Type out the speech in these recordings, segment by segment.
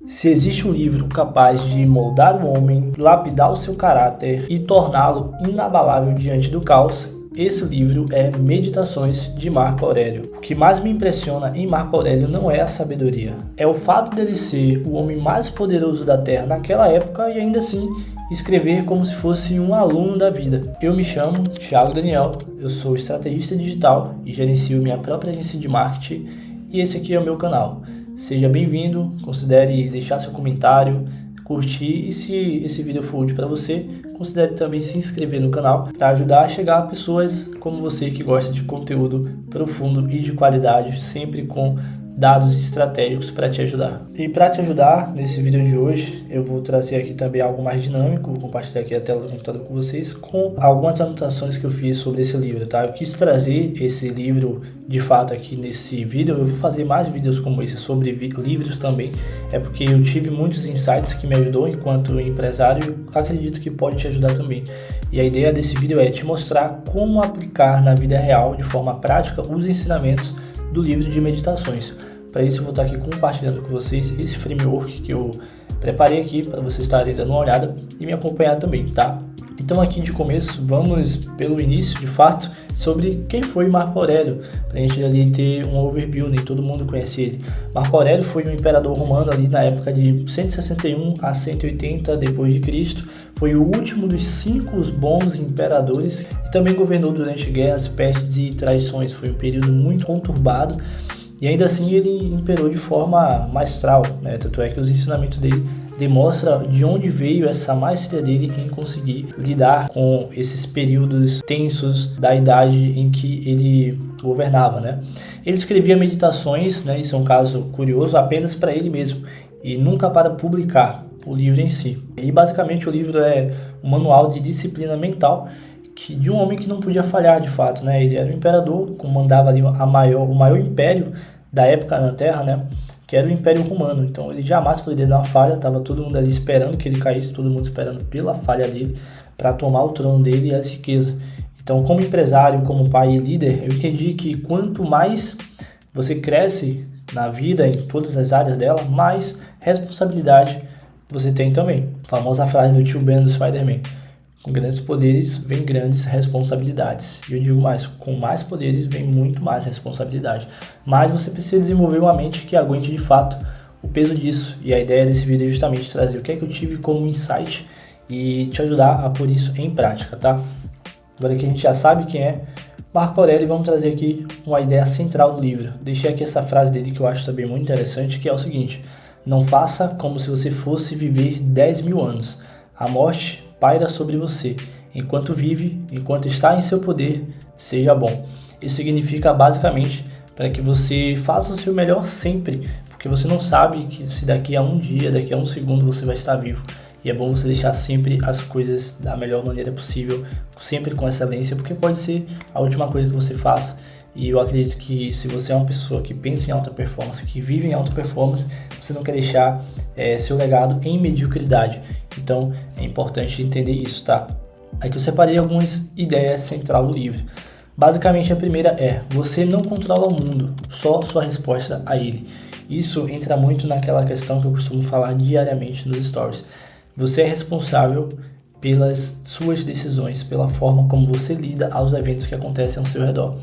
Se existe um livro capaz de moldar o homem, lapidar o seu caráter e torná-lo inabalável diante do caos, esse livro é Meditações de Marco Aurélio. O que mais me impressiona em Marco Aurélio não é a sabedoria, é o fato dele ser o homem mais poderoso da Terra naquela época e ainda assim escrever como se fosse um aluno da vida. Eu me chamo Thiago Daniel, eu sou estrategista digital e gerencio minha própria agência de marketing e esse aqui é o meu canal. Seja bem-vindo, considere deixar seu comentário, curtir e se esse vídeo for útil para você, considere também se inscrever no canal para ajudar a chegar a pessoas como você que gosta de conteúdo profundo e de qualidade, sempre com dados estratégicos para te ajudar. E para te ajudar nesse vídeo de hoje, eu vou trazer aqui também algo mais dinâmico, vou compartilhar aqui a tela do computador com vocês com algumas anotações que eu fiz sobre esse livro, tá? Eu quis trazer esse livro de fato aqui nesse vídeo, eu vou fazer mais vídeos como esse sobre livros também, é porque eu tive muitos insights que me ajudou enquanto empresário e acredito que pode te ajudar também. E a ideia desse vídeo é te mostrar como aplicar na vida real, de forma prática, os ensinamentos do livro de meditações. Para isso eu vou estar aqui compartilhando com vocês esse framework que eu preparei aqui para vocês estarem dando uma olhada e me acompanhar também, tá? Então aqui de começo, vamos pelo início de fato sobre quem foi Marco Aurélio, para a gente ali ter um overview, nem todo mundo conhece ele. Marco Aurélio foi um imperador romano ali na época de 161 a 180 depois de Cristo, foi o último dos 5 bons imperadores e também governou durante guerras, pestes e traições. Foi um período muito conturbado e ainda assim ele imperou de forma maestral, né? Tanto é que os ensinamentos dele demonstram de onde veio essa maestria dele em conseguir lidar com esses períodos tensos da idade em que ele governava, né? Ele escrevia meditações, né? Isso é um caso curioso, apenas para ele mesmo e nunca para publicar o livro em si. E basicamente o livro é um manual de disciplina mental de um homem que não podia falhar de fato, né? Ele era um imperador, comandava ali o maior império da época na Terra, né? Que era o Império Romano. Então ele jamais poderia dar uma falha, estava todo mundo ali esperando que ele caísse, todo mundo esperando pela falha dele para tomar o trono dele e as riquezas. Então, como empresário, como pai e líder, eu entendi que quanto mais você cresce na vida, em todas as áreas dela, mais responsabilidade você tem também. A famosa frase do tio Ben do Spider-Man: com grandes poderes vem grandes responsabilidades. E eu digo mais, com mais poderes vem muito mais responsabilidade. Mas você precisa desenvolver uma mente que aguente de fato o peso disso. E a ideia desse vídeo é justamente trazer o que é que eu tive como insight e te ajudar a pôr isso em prática, tá? Agora que a gente já sabe quem é Marco Aurélio, vamos trazer aqui uma ideia central do livro. Deixei aqui essa frase dele que eu acho também muito interessante, que é o seguinte: não faça como se você fosse viver 10.000 anos. A morte paira sobre você. Enquanto vive, enquanto está em seu poder, seja bom. Isso significa basicamente para que você faça o seu melhor sempre, porque você não sabe que se daqui a um dia, daqui a um segundo você vai estar vivo. E é bom você deixar sempre as coisas da melhor maneira possível, sempre com excelência, porque pode ser a última coisa que você faça. E eu acredito que se você é uma pessoa que pensa em alta performance, que vive em alta performance, você não quer deixar seu legado em mediocridade. Então é importante entender isso, tá? Aqui eu separei algumas ideias centrais do livro. Basicamente a primeira é: você não controla o mundo, só sua resposta a ele. Isso entra muito naquela questão que eu costumo falar diariamente nos stories. Você é responsável pelas suas decisões, pela forma como você lida aos eventos que acontecem ao seu redor.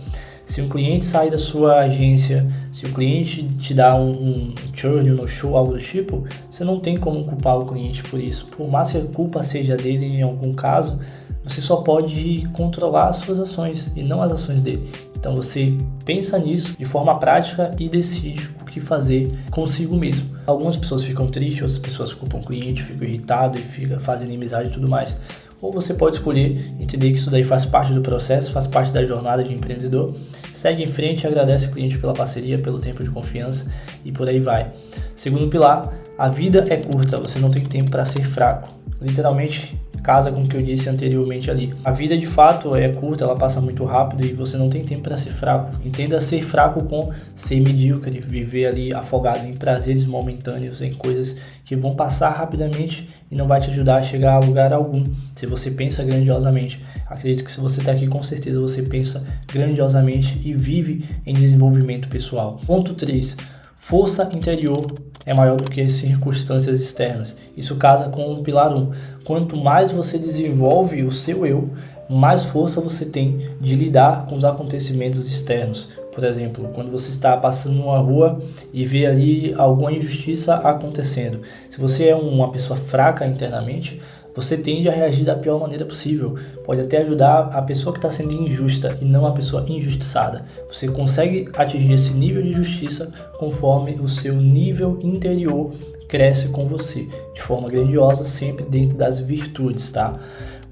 Se um cliente sai da sua agência, se o cliente te dá um churn, um no-show, algo do tipo, você não tem como culpar o cliente por isso. Por mais que a culpa seja dele em algum caso, você só pode controlar as suas ações e não as ações dele. Então você pensa nisso de forma prática e decide o que fazer consigo mesmo. Algumas pessoas ficam tristes, outras pessoas culpam o cliente, ficam irritados e fazem inimizade e tudo mais. Ou você pode escolher entender que isso daí faz parte do processo, faz parte da jornada de empreendedor, segue em frente, agradece o cliente pela parceria, pelo tempo de confiança e por aí vai. Segundo pilar, a vida é curta, você não tem tempo para ser fraco. Literalmente casa com o que eu disse anteriormente ali. A vida de fato é curta, ela passa muito rápido e você não tem tempo para ser fraco. Entenda ser fraco com ser medíocre, viver ali afogado em prazeres momentâneos, em coisas que vão passar rapidamente e não vai te ajudar a chegar a lugar algum. Se você pensa grandiosamente, acredito que se você está aqui, com certeza você pensa grandiosamente e vive em desenvolvimento pessoal. Ponto 3. Força interior é maior do que as circunstâncias externas. Isso casa com o pilar 1. Quanto mais você desenvolve o seu eu, mais força você tem de lidar com os acontecimentos externos. Por exemplo, quando você está passando numa rua e vê ali alguma injustiça acontecendo. Se você é uma pessoa fraca internamente, você tende a reagir da pior maneira possível. Pode até ajudar a pessoa que está sendo injusta e não a pessoa injustiçada. Você consegue atingir esse nível de justiça conforme o seu nível interior cresce com você, de forma grandiosa, sempre dentro das virtudes, tá?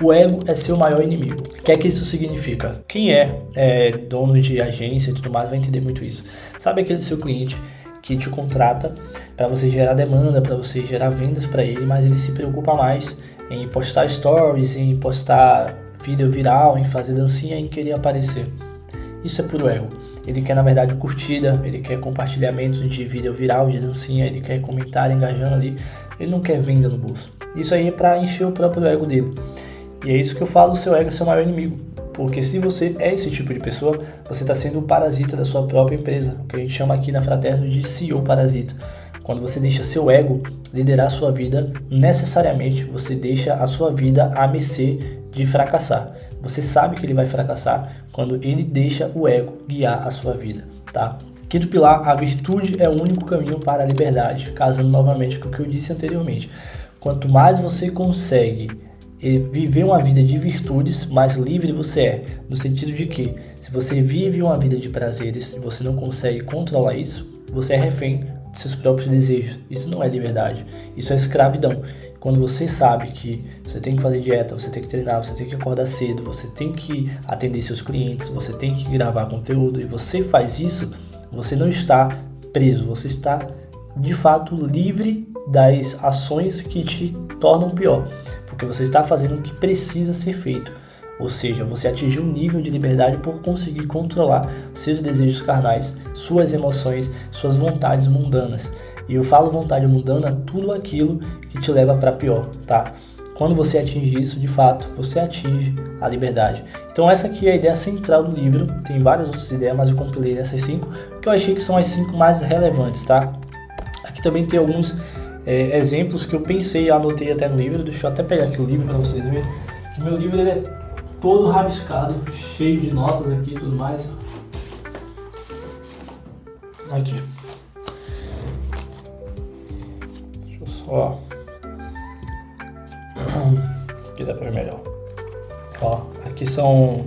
O ego é seu maior inimigo. O que é que isso significa? Quem é dono de agência e tudo mais vai entender muito isso. Sabe aquele seu cliente que te contrata para você gerar demanda, para você gerar vendas para ele, mas ele se preocupa mais em postar stories, em postar vídeo viral, em fazer dancinha, em querer aparecer. Isso é puro ego. Ele quer, na verdade, curtida, ele quer compartilhamento de vídeo viral, de dancinha, ele quer comentário engajando ali, ele não quer venda no bolso. Isso aí é para encher o próprio ego dele. E é isso que eu falo, o seu ego é seu maior inimigo. Porque se você é esse tipo de pessoa, você está sendo o parasita da sua própria empresa, o que a gente chama aqui na Fraterno de CEO parasita. Quando você deixa seu ego liderar a sua vida, necessariamente você deixa a sua vida à mercê de fracassar. Você sabe que ele vai fracassar quando ele deixa o ego guiar a sua vida, tá? Quinto pilar, a virtude é o único caminho para a liberdade, casando novamente com o que eu disse anteriormente. Quanto mais você consegue viver uma vida de virtudes, mais livre você é, no sentido de que se você vive uma vida de prazeres e você não consegue controlar isso, você é refém de seus próprios desejos. Isso não é liberdade, isso é escravidão. Quando você sabe que você tem que fazer dieta, você tem que treinar, você tem que acordar cedo, você tem que atender seus clientes, você tem que gravar conteúdo e você faz isso, você não está preso, você está de fato livre das ações que te tornam pior, porque você está fazendo o que precisa ser feito, ou seja, você atingiu um nível de liberdade por conseguir controlar seus desejos carnais, suas emoções, suas vontades mundanas. E eu falo vontade mundana, tudo aquilo que te leva para pior, tá? Quando você atinge isso, de fato, você atinge a liberdade. Então essa aqui é a ideia central do livro, tem várias outras ideias, mas eu compilei essas 5, que eu achei que são as 5 mais relevantes, tá? Aqui também tem alguns exemplos que eu pensei e anotei até no livro. Deixa eu até pegar aqui o livro para vocês verem. Que meu livro ele é todo rabiscado, cheio de notas aqui e tudo mais. Aqui. Deixa eu só... Aqui dá pra ver melhor. Ó, aqui são...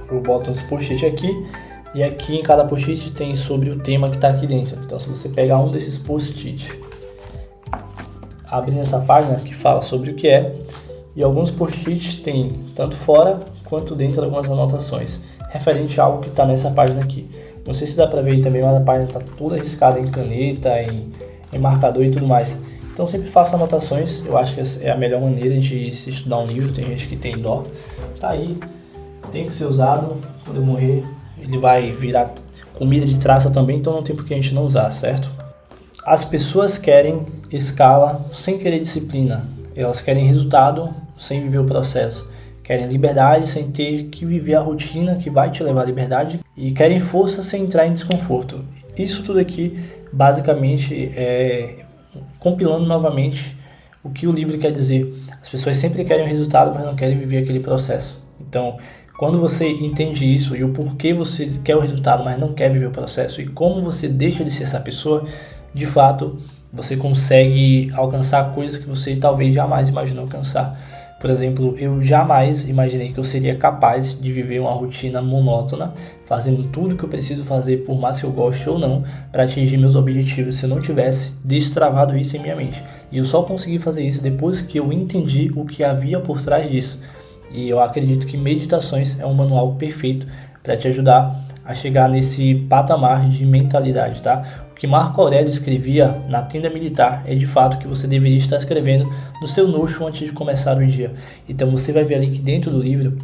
Eu boto uns post-it aqui. E aqui em cada post-it tem sobre o tema que está aqui dentro. Então se você pegar um desses post-it, abrir essa página que fala sobre o que é, e alguns post-its tem tanto fora quanto dentro algumas anotações referente a algo que está nessa página aqui. Não sei se dá para ver aí também, mas a página está toda riscada em caneta, em marcador e tudo mais. Então sempre faço anotações, eu acho que é a melhor maneira de se estudar um livro. Tem gente que tem dó, tá aí, tem que ser usado. Quando eu morrer ele vai virar comida de traça também, então não tem por que a gente não usar, certo? As pessoas querem escala sem querer disciplina, elas querem resultado sem viver o processo, querem liberdade sem ter que viver a rotina que vai te levar à liberdade e querem força sem entrar em desconforto. Isso tudo aqui basicamente é compilando novamente o que o livro quer dizer. As pessoas sempre querem o resultado, mas não querem viver aquele processo. Então, quando você entende isso e o porquê você quer o resultado, mas não quer viver o processo, e como você deixa de ser essa pessoa, de fato, você consegue alcançar coisas que você talvez jamais imaginou alcançar. Por exemplo, eu jamais imaginei que eu seria capaz de viver uma rotina monótona, fazendo tudo que eu preciso fazer, por mais que eu goste ou não, para atingir meus objetivos, se eu não tivesse destravado isso em minha mente. E eu só consegui fazer isso depois que eu entendi o que havia por trás disso. E eu acredito que meditações é um manual perfeito para te ajudar a chegar nesse patamar de mentalidade, tá? O que Marco Aurélio escrevia na tenda militar é de fato o que você deveria estar escrevendo no seu notion antes de começar o dia. Então você vai ver ali que dentro do livro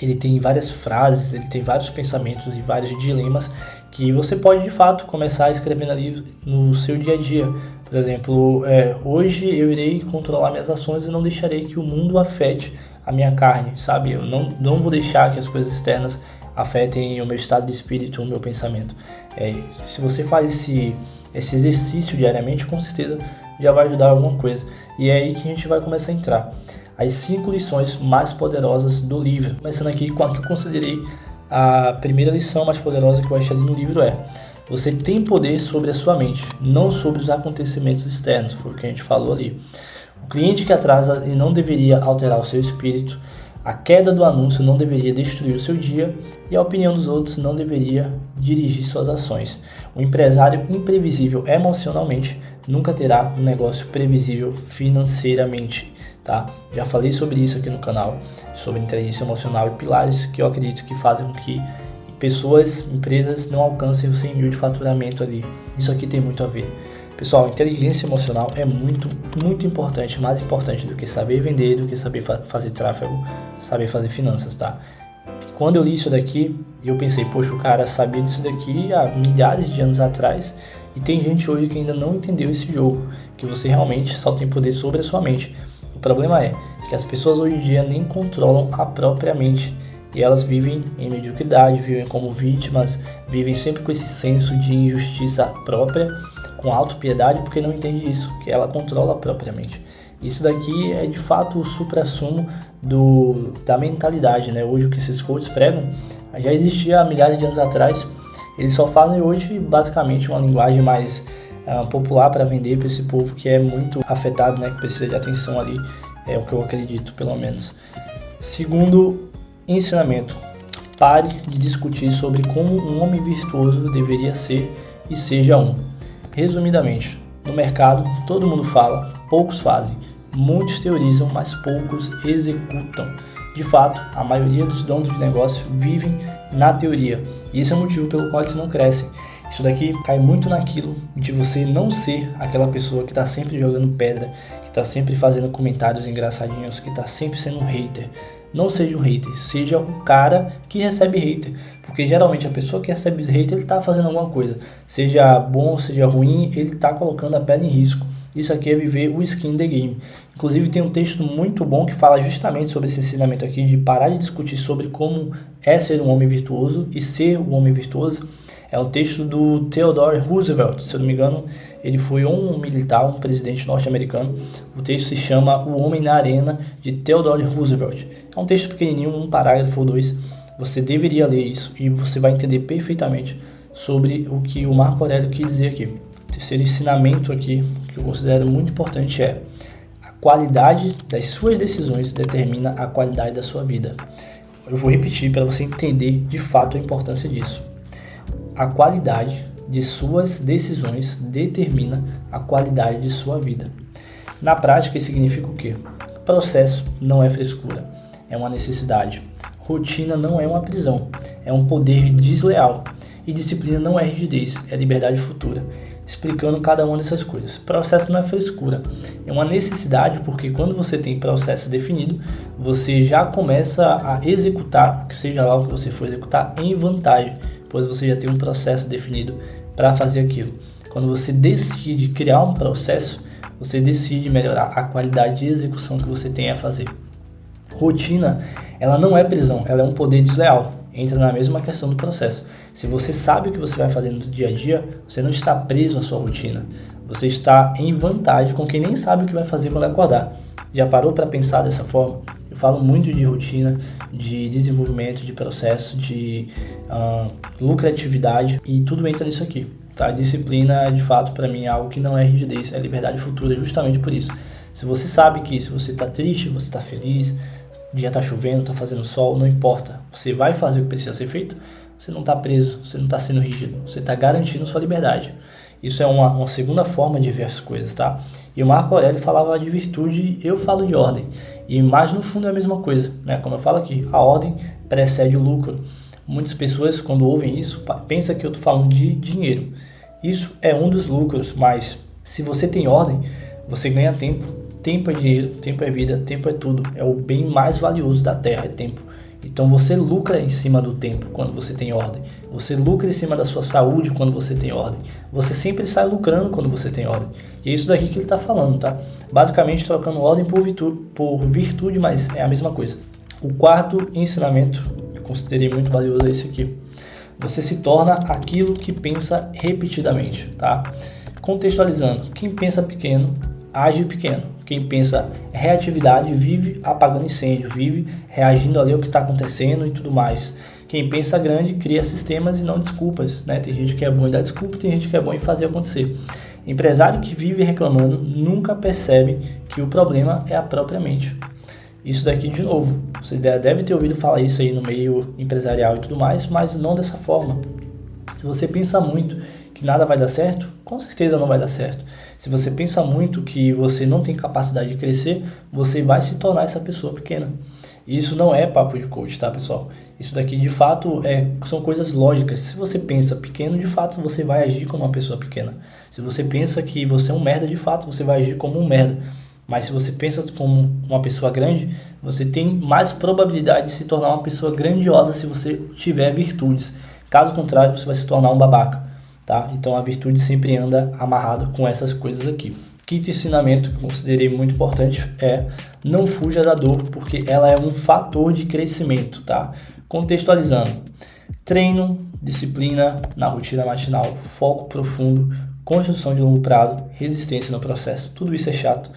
ele tem várias frases, ele tem vários pensamentos e vários dilemas que você pode de fato começar escrevendo ali no seu dia a dia. Por exemplo, hoje eu irei controlar minhas ações e não deixarei que o mundo afete a minha carne, sabe? Eu não vou deixar que as coisas externas afetem o meu estado de espírito, o meu pensamento. Se você faz esse exercício diariamente, com certeza já vai ajudar alguma coisa. E é aí que a gente vai começar a entrar. As 5 lições mais poderosas do livro. Começando aqui com a que eu considerei a primeira lição mais poderosa que eu achei ali no livro é: você tem poder sobre a sua mente, não sobre os acontecimentos externos, foi o que a gente falou ali. O cliente que atrasa ele não deveria alterar o seu espírito, a queda do anúncio não deveria destruir o seu dia e a opinião dos outros não deveria dirigir suas ações. O empresário imprevisível emocionalmente nunca terá um negócio previsível financeiramente. Tá? Já falei sobre isso aqui no canal, sobre inteligência emocional e pilares que eu acredito que fazem com que pessoas, empresas não alcancem os 100 mil de faturamento ali. Isso aqui tem muito a ver. Pessoal, inteligência emocional é muito, muito importante, mais importante do que saber vender, do que saber fazer tráfego, saber fazer finanças, tá? Quando eu li isso daqui, eu pensei, poxa, o cara sabia disso daqui há milhares de anos atrás e tem gente hoje que ainda não entendeu esse jogo, que você realmente só tem poder sobre a sua mente. O problema é que as pessoas hoje em dia nem controlam a própria mente e elas vivem em mediocridade, vivem como vítimas, vivem sempre com esse senso de injustiça própria, com autopiedade, porque não entende isso, que ela controla a própria mente. Isso daqui é de fato o suprassumo da mentalidade, né? Hoje o que esses coaches pregam já existia há milhares de anos atrás, eles só fazem hoje basicamente uma linguagem mais popular para vender para esse povo que é muito afetado, né, que precisa de atenção ali, é o que eu acredito, pelo menos. Segundo ensinamento: pare de discutir sobre como um homem virtuoso deveria ser e seja um. Resumidamente, no mercado todo mundo fala, poucos fazem, muitos teorizam, mas poucos executam. De fato, a maioria dos donos de negócio vivem na teoria, e esse é o motivo pelo qual eles não crescem. Isso daqui cai muito naquilo de você não ser aquela pessoa que está sempre jogando pedra, que está sempre fazendo comentários engraçadinhos, que está sempre sendo um hater. Não seja um hater, seja o cara que recebe hater, porque geralmente a pessoa que recebe hater, ele está fazendo alguma coisa, seja bom, seja ruim, ele está colocando a pele em risco. Isso aqui é viver o skin the game. Inclusive tem um texto muito bom que fala justamente sobre esse ensinamento aqui, de parar de discutir sobre como é ser um homem virtuoso e ser um homem virtuoso. É um texto do Theodore Roosevelt, se eu não me engano, ele foi um militar, um presidente norte-americano. O texto se chama O Homem na Arena, de Theodore Roosevelt. É um texto pequenininho, um parágrafo ou dois. Você deveria ler isso e você vai entender perfeitamente sobre o que o Marco Aurélio quis dizer aqui. O terceiro ensinamento aqui, que eu considero muito importante, é: a qualidade das suas decisões determina a qualidade da sua vida. Eu vou repetir para você entender de fato a importância disso. A qualidade de suas decisões determina a qualidade de sua vida. Na prática, isso significa o quê? Processo não é frescura, é uma necessidade. Rotina não é uma prisão, é um poder desleal. E disciplina não é rigidez, é liberdade futura. Explicando cada uma dessas coisas. Processo não é frescura, é uma necessidade, porque quando você tem processo definido, você já começa a executar, que seja lá o que você for executar, em vantagem, pois você já tem um processo definido para fazer aquilo. Quando você decide criar um processo, você decide melhorar a qualidade de execução que você tem a fazer. Rotina, ela não é prisão, ela é um poder desleal. Entra na mesma questão do processo. Se você sabe o que você vai fazer no dia a dia, você não está preso à sua rotina. Você está em vantagem com quem nem sabe o que vai fazer quando acordar. Já parou para pensar dessa forma? Eu falo muito de rotina, de desenvolvimento, de processo, de lucratividade, e tudo entra nisso aqui. Tá? Disciplina, de fato, para mim é algo que não é rigidez, é liberdade futura, justamente por isso. Se você sabe que se você está triste, você está feliz, o dia está chovendo, está fazendo sol, não importa. Você vai fazer o que precisa ser feito, você não está preso, você não está sendo rígido, você está garantindo sua liberdade. Isso é uma segunda forma de ver as coisas, tá? E o Marco Aurélio falava de virtude, eu falo de ordem. E mais no fundo é a mesma coisa, né? Como eu falo aqui, a ordem precede o lucro. Muitas pessoas, quando ouvem isso, pensam que eu estou falando de dinheiro. Isso é um dos lucros, mas se você tem ordem, você ganha tempo. Tempo é dinheiro, tempo é vida, tempo é tudo. É o bem mais valioso da Terra, é tempo. Então você lucra em cima do tempo quando você tem ordem. Você lucra em cima da sua saúde quando você tem ordem. Você sempre sai lucrando quando você tem ordem. E é isso daqui que ele está falando, tá? Basicamente trocando ordem por virtude, mas é a mesma coisa. O quarto ensinamento, que eu considerei muito valioso, é esse aqui. Você se torna aquilo que pensa repetidamente, tá? Contextualizando, quem pensa pequeno, age pequeno. Quem pensa reatividade vive apagando incêndio, vive reagindo ali ao que está acontecendo e tudo mais. Quem pensa grande cria sistemas e não desculpas, né? Tem gente que é bom em dar desculpa, tem gente que é bom em fazer acontecer. Empresário que vive reclamando nunca percebe que o problema é a própria mente. Isso daqui, de novo, você deve ter ouvido falar isso aí no meio empresarial e tudo mais, mas não dessa forma. Se você pensa muito que nada vai dar certo, com certeza não vai dar certo. Se você pensa muito que você não tem capacidade de crescer, você vai se tornar essa pessoa pequena. E isso não é papo de coach, tá, pessoal? Isso daqui, de fato, são coisas lógicas. Se você pensa pequeno, de fato, você vai agir como uma pessoa pequena. Se você pensa que você é um merda, de fato, você vai agir como um merda. Mas se você pensa como uma pessoa grande, você tem mais probabilidade de se tornar uma pessoa grandiosa se você tiver virtudes. Caso contrário, você vai se tornar um babaca, tá? Então a virtude sempre anda amarrado com essas coisas aqui. Quinto ensinamento que eu considerei muito importante é: não fuja da dor, porque ela é um fator de crescimento, tá? Contextualizando: treino, disciplina na rotina matinal, foco profundo, construção de longo prazo, resistência no processo. Tudo isso é chato,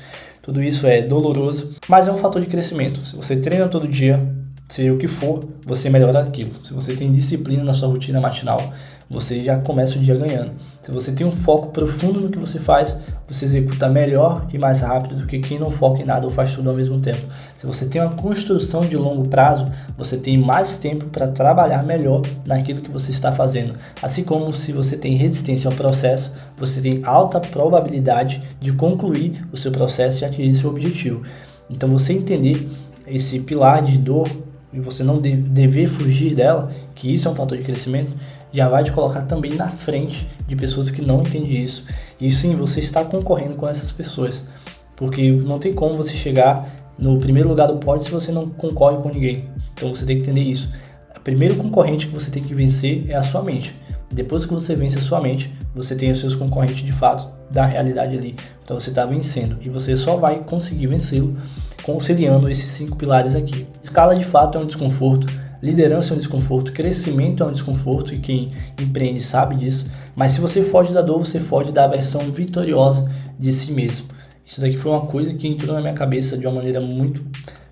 tudo isso é doloroso, mas é um fator de crescimento. Se você treina todo dia, seja o que for, você melhora aquilo. Se você tem disciplina na sua rotina matinal, você já começa o dia ganhando. Se você tem um foco profundo no que você faz, você executa melhor e mais rápido do que quem não foca em nada ou faz tudo ao mesmo tempo. Se você tem uma construção de longo prazo, você tem mais tempo para trabalhar melhor naquilo que você está fazendo. Assim como se você tem resistência ao processo, você tem alta probabilidade de concluir o seu processo e atingir seu objetivo. Então você entender esse pilar de dor e você não dever fugir dela, que isso é um fator de crescimento, já vai te colocar também na frente de pessoas que não entendem isso. E sim, você está concorrendo com essas pessoas, porque não tem como você chegar no primeiro lugar do pódio se você não concorre com ninguém. Então você tem que entender isso. O primeiro concorrente que você tem que vencer é a sua mente. Depois que você vence a sua mente, você tem os seus concorrentes de fato da realidade ali. Então você está vencendo e você só vai conseguir vencê-lo conciliando esses 5 pilares aqui. Escala de fato é um desconforto, liderança é um desconforto, crescimento é um desconforto e quem empreende sabe disso. Mas se você foge da dor, você foge da versão vitoriosa de si mesmo. Isso daqui foi uma coisa que entrou na minha cabeça de uma maneira muito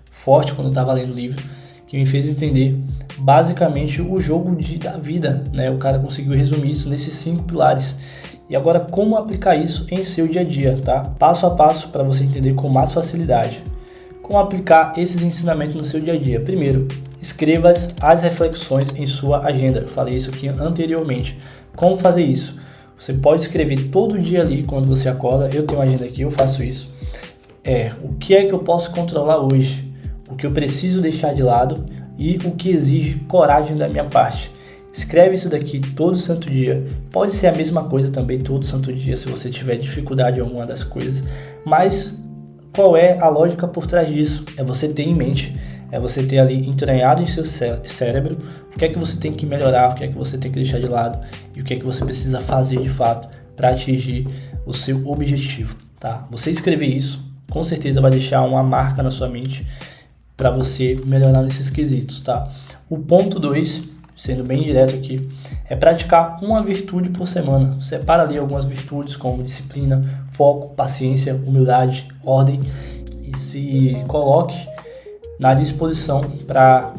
forte quando eu estava lendo o livro, que me fez entender basicamente o jogo da vida, né? O cara conseguiu resumir isso nesses 5 pilares. E agora, como aplicar isso em seu dia a dia, tá? Passo a passo para você entender com mais facilidade. Como aplicar esses ensinamentos no seu dia a dia? Primeiro, escreva as reflexões em sua agenda. Eu falei isso aqui anteriormente. Como fazer isso? Você pode escrever todo dia ali quando você acorda. Eu tenho uma agenda aqui, eu faço isso. O que é que eu posso controlar hoje? O que eu preciso deixar de lado e o que exige coragem da minha parte. Escreve isso daqui todo santo dia. Pode ser a mesma coisa também todo santo dia se você tiver dificuldade em alguma das coisas. Mas qual é a lógica por trás disso? É você ter em mente, é você ter ali entranhado em seu cérebro o que é que você tem que melhorar, o que é que você tem que deixar de lado e o que é que você precisa fazer de fato para atingir o seu objetivo, tá? Você escrever isso, com certeza vai deixar uma marca na sua mente para você melhorar nesses quesitos, tá? O ponto 2, sendo bem direto aqui, é praticar uma virtude por semana. Separa ali algumas virtudes como disciplina, foco, paciência, humildade, ordem e se coloque na disposição para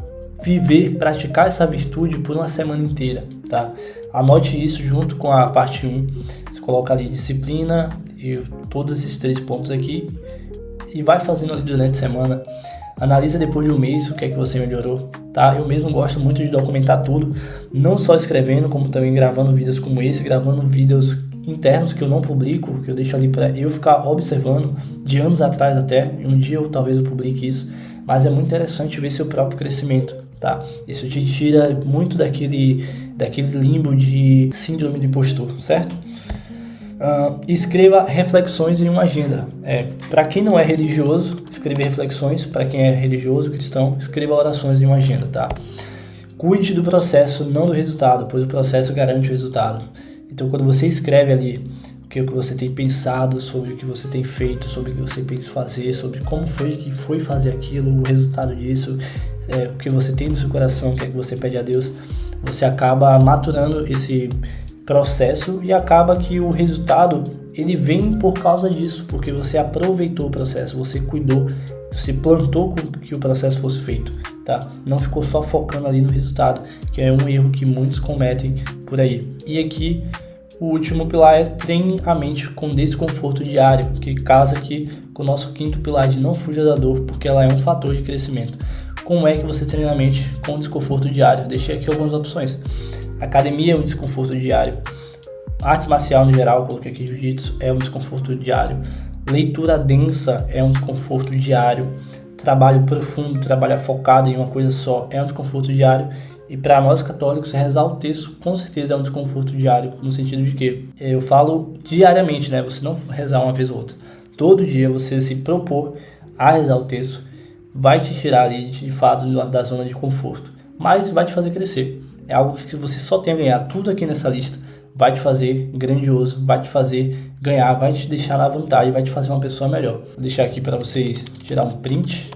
praticar essa virtude por uma semana inteira, tá? Anote isso junto com a parte 1. Você coloca ali disciplina e todos esses 3 pontos aqui e vai fazendo ali durante a semana. Analisa depois de um mês o que é que você melhorou, tá? Eu mesmo gosto muito de documentar tudo, não só escrevendo, como também gravando vídeos como esse, gravando vídeos internos que eu não publico, que eu deixo ali para eu ficar observando de anos atrás até, e um dia talvez eu publique isso, mas é muito interessante ver seu próprio crescimento, tá? Isso te tira muito daquele limbo de síndrome do impostor, certo? Escreva reflexões em uma agenda. Para quem não é religioso, escrever reflexões. Para quem é religioso, cristão, escreva orações em uma agenda, tá? Cuide do processo, não do resultado, pois o processo garante o resultado. Então, quando você escreve ali o que você tem pensado, sobre o que você tem feito, sobre o que você pensa fazer, sobre como foi que foi fazer aquilo, o resultado disso, o que você tem no seu coração, o que é que você pede a Deus, você acaba maturando esse processo e acaba que o resultado ele vem por causa disso, porque você aproveitou o processo, você cuidou, você plantou com que o processo fosse feito, tá? Não ficou só focando ali no resultado, que é um erro que muitos cometem por aí. E aqui, o último pilar é treine a mente com desconforto diário, que casa aqui com o nosso quinto pilar de não fuja da dor, porque ela é um fator de crescimento. Como é que você treina a mente com desconforto diário? Deixei aqui algumas opções. Academia é um desconforto diário. Artes marcial no geral, coloquei aqui jiu-jitsu, é um desconforto diário. Leitura densa é um desconforto diário. Trabalho profundo, trabalhar focado em uma coisa só é um desconforto diário. E para nós católicos, rezar o texto com certeza é um desconforto diário, no sentido de que eu falo diariamente, né? Você não rezar uma vez ou outra. Todo dia você se propor a rezar o texto vai te tirar ali de fato da zona de conforto, mas vai te fazer crescer. É algo que você só tem a ganhar. Tudo aqui nessa lista vai te fazer grandioso, vai te fazer ganhar, vai te deixar na vantagem, vai te fazer uma pessoa melhor. Vou deixar aqui para vocês tirar um print.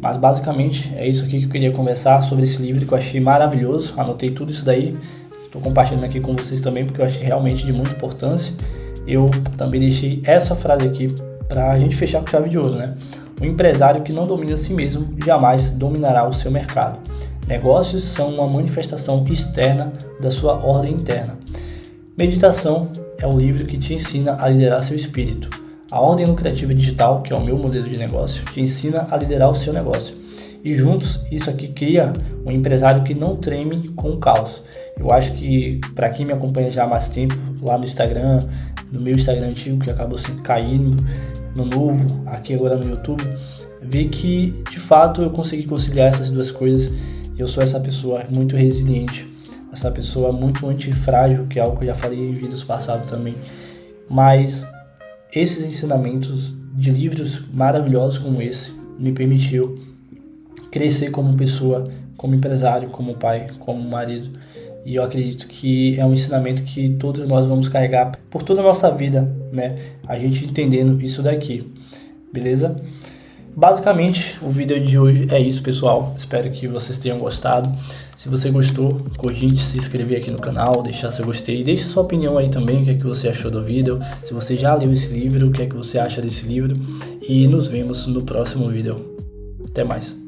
Mas basicamente é isso aqui que eu queria conversar sobre esse livro que eu achei maravilhoso. Anotei tudo isso daí. Estou compartilhando aqui com vocês também porque eu achei realmente de muita importância. Eu também deixei essa frase aqui para a gente fechar com chave de ouro, né? O empresário que não domina a si mesmo jamais dominará o seu mercado. Negócios são uma manifestação externa da sua ordem interna. Meditação é o livro que te ensina a liderar seu espírito. A Ordem Lucrativa Digital, que é o meu modelo de negócio, te ensina a liderar o seu negócio. E juntos, isso aqui cria um empresário que não treme com o caos. Eu acho que, para quem me acompanha já há mais tempo, lá no Instagram, no meu Instagram antigo, que acabou se caindo, no novo, aqui agora no YouTube, vê que, de fato, eu consegui conciliar essas duas coisas. Eu sou essa pessoa muito resiliente, essa pessoa muito antifrágil, que é algo que eu já falei em vídeos passados também. Mas esses ensinamentos de livros maravilhosos como esse me permitiu crescer como pessoa, como empresário, como pai, como marido. E eu acredito que é um ensinamento que todos nós vamos carregar por toda a nossa vida, né? A gente entendendo isso daqui, beleza? Basicamente, o vídeo de hoje é isso, pessoal. Espero que vocês tenham gostado. Se você gostou, cogite se inscrever aqui no canal, deixar seu gostei. Deixa sua opinião aí também, o que é que você achou do vídeo. Se você já leu esse livro, o que é que você acha desse livro. E nos vemos no próximo vídeo. Até mais.